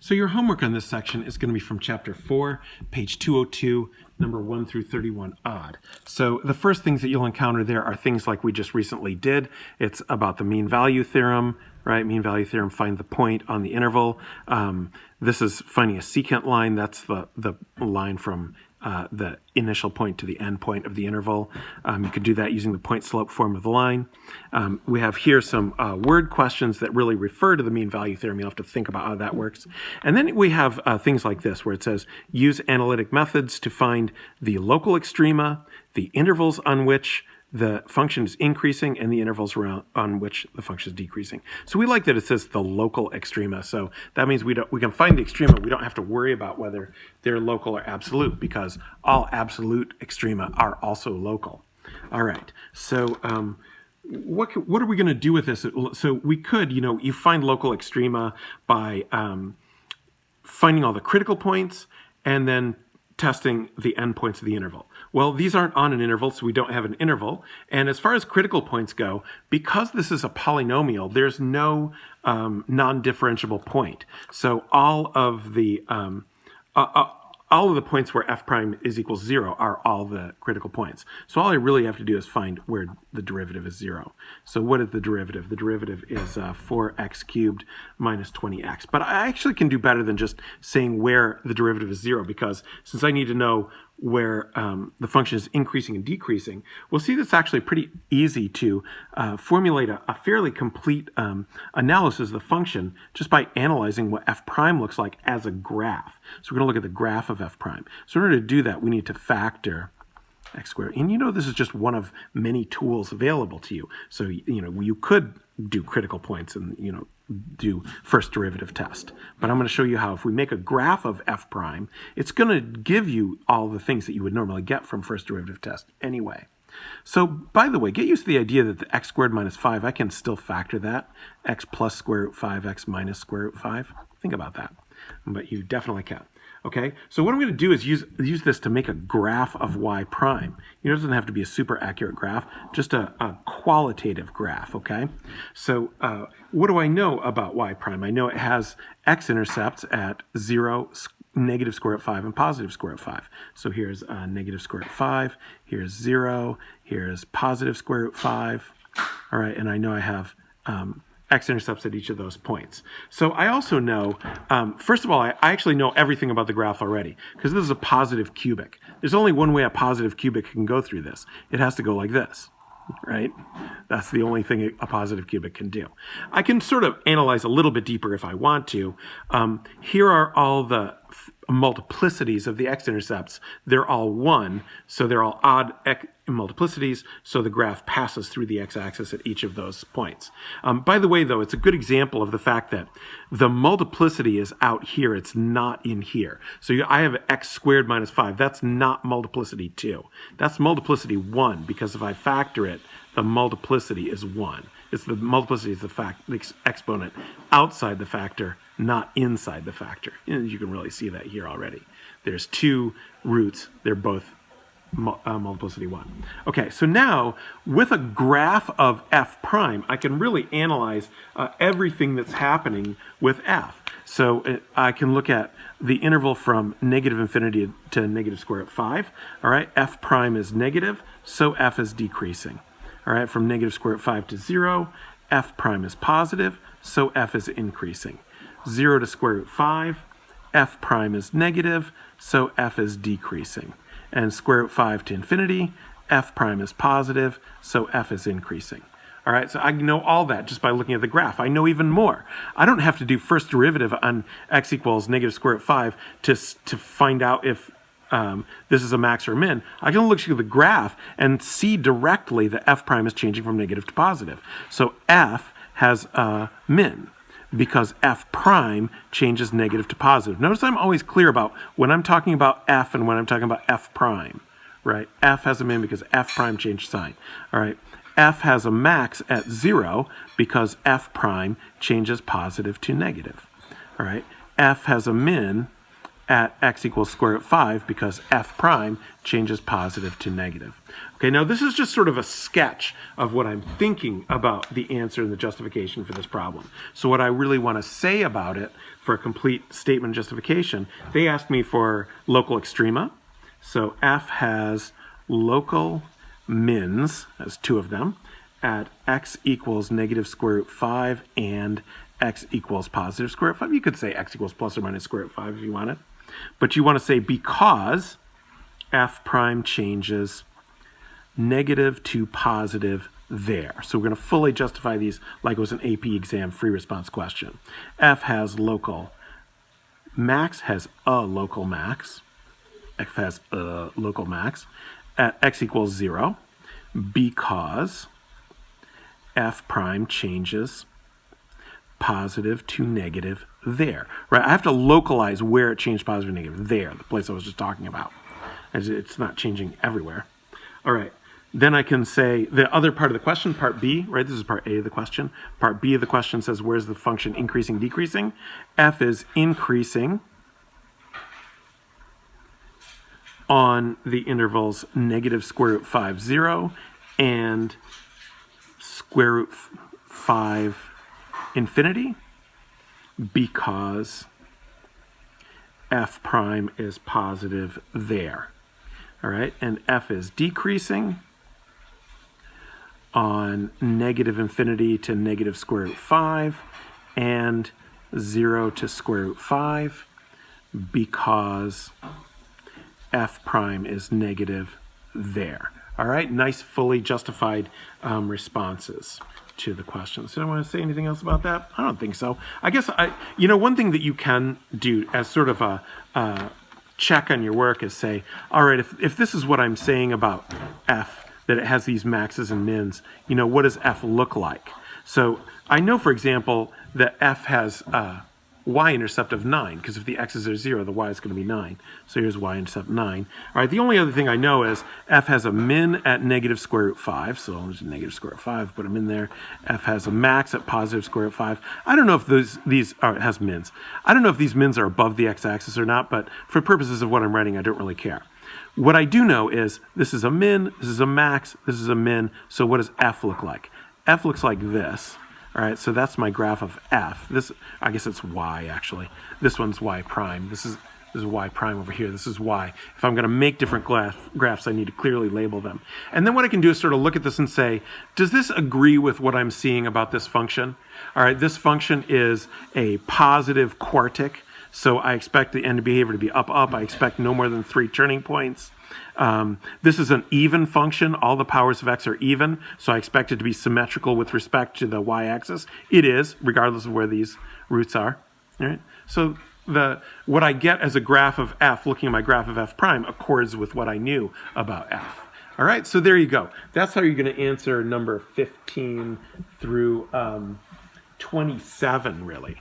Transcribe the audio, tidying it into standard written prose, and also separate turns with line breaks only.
So your homework on this section is going to be from chapter 4, page 202, number 1 through 31 odd. So the first things that you'll encounter there are things like we just recently did. It's about the mean value theorem, right? Mean value theorem, find the point on the interval. This is finding a secant line. That's the line from the initial point to the end point of the interval. You could do that using the point slope form of the line. We have here some word questions that really refer to the mean value theorem. You'll have to think about how that works. And then we have things like this where it says use analytic methods to find the local extrema, the intervals on which the function is increasing, and the intervals around on which the function is decreasing. So we like that it says the local extrema. So that means we can find the extrema. We don't have to worry about whether they're local or absolute, because all absolute extrema are also local. All right. So what are we going to do with this? So we could, you find local extrema by finding all the critical points and then testing the endpoints of the interval. Well, these aren't on an interval, so we don't have an interval. And as far as critical points go, because this is a polynomial, there's no non-differentiable point. So all of the points where f prime is equals 0 are all the critical points. So all I really have to do is find where the derivative is 0. So what is the derivative? The derivative is 4x cubed minus 20x. But I actually can do better than just saying where the derivative is 0, because since I need to know where the function is increasing and decreasing, we'll see that's actually pretty easy to formulate a fairly complete analysis of the function just by analyzing what f prime looks like as a graph. So we're going to look at the graph of f prime. So in order to do that, we need to factor x squared. And this is just one of many tools available to you. So, you could do critical points and, do first derivative test. But I'm going to show you how if we make a graph of f prime, it's going to give you all the things that you would normally get from first derivative test anyway. So, by the way, get used to the idea that the x squared minus 5, I can still factor that. X plus square root 5, x minus square root 5. Think about that. But you definitely can. Okay, so what I'm going to do is use this to make a graph of y prime. It doesn't have to be a super accurate graph, just a qualitative graph, okay? So what do I know about y prime? I know it has x-intercepts at 0, negative square root 5, and positive square root 5. So here's negative square root 5, here's 0, here's positive square root 5. All right, and I know I have x-intercepts at each of those points. So I also know, first of all, I actually know everything about the graph already, because this is a positive cubic. There's only one way a positive cubic can go through this. It has to go like this, right? That's the only thing a positive cubic can do. I can sort of analyze a little bit deeper if I want to. Here are all the multiplicities of the x-intercepts. They're all 1, so they're all odd multiplicities, so the graph passes through the x-axis at each of those points. By the way, though, it's a good example of the fact that the multiplicity is out here. It's not in here. So I have x squared minus 5. That's not multiplicity 2. That's multiplicity 1, because if I factor it, the multiplicity is 1. It's the multiplicity is the exponent outside the factor, not inside the factor. And you can really see that here already. There's 2 roots. They're both multiplicity 1. Okay, so now with a graph of f prime, I can really analyze everything that's happening with f. So I can look at the interval from negative infinity to negative square root 5. All right, f prime is negative, so f is decreasing. All right, from negative square root 5 to 0, f prime is positive, so f is increasing. 0 to square root 5, f prime is negative, so f is decreasing. And square root 5 to infinity, f prime is positive, so f is increasing. All right, so I know all that just by looking at the graph. I know even more. I don't have to do first derivative on x equals negative square root 5 to find out if this is a max or a min. I can look at the graph and see directly that f prime is changing from negative to positive. So f has a min, because f prime changes negative to positive. Notice I'm always clear about when I'm talking about f and when I'm talking about f prime, right? F has a min because f prime changed sign. All right, f has a max at 0 because f prime changes positive to negative. All right, f has a min at x equals square root of 5 because f prime changes positive to negative. Okay, now this is just sort of a sketch of what I'm thinking about the answer and the justification for this problem. So what I really want to say about it for a complete statement justification, they asked me for local extrema. So f has local mins, as 2 of them, at x equals negative square root 5 and x equals positive square root 5. You could say x equals plus or minus square root 5 if you wanted. But you want to say because f prime changes negative to positive there. So we're going to fully justify these like it was an AP exam free response question. F has local max, has a local max. F has a local max at x equals 0 because f prime changes positive to negative there, right? I have to localize where it changed positive to negative there, the place I was just talking about. It's not changing everywhere. All right, then I can say the other part of the question, part B, right? This is part A of the question. Part B of the question says, where's the function increasing, decreasing? F is increasing on the intervals negative square root 5, 0 and square root 5 infinity because f prime is positive there. All right, and f is decreasing on negative infinity to negative square root 5 and 0 to square root 5 because f prime is negative there. All right, nice fully justified responses to the question. So I don't want to say anything else about that. I don't think so. I guess one thing that you can do as sort of a check on your work is say, all right, if this is what I'm saying about f, that it has these maxes and mins, what does f look like? So I know, for example, that f has y-intercept of 9, because if the x's are 0, the y is going to be 9. So here's y-intercept 9. All right, the only other thing I know is f has a min at negative square root 5, so I'll just negative square root 5, put them in there. F has a max at positive square root 5. I don't know if it has mins. I don't know if these mins are above the x-axis or not, but for purposes of what I'm writing, I don't really care. What I do know is this is a min, this is a max, this is a min, so what does f look like? F looks like this. All right, so that's my graph of f. This, I guess it's y actually. This one's y prime. This is y prime over here. This is y. If I'm going to make different graphs, I need to clearly label them. And then what I can do is sort of look at this and say, does this agree with what I'm seeing about this function? All right, this function is a positive quartic, so I expect the end behavior to be up, up. I expect no more than 3 turning points. This is an even function. All the powers of x are even, so I expect it to be symmetrical with respect to the y-axis. It is, regardless of where these roots are. All right? So what I get as a graph of f, looking at my graph of f prime, accords with what I knew about f. All right, so there you go. That's how you're going to answer number 15 through 27, really.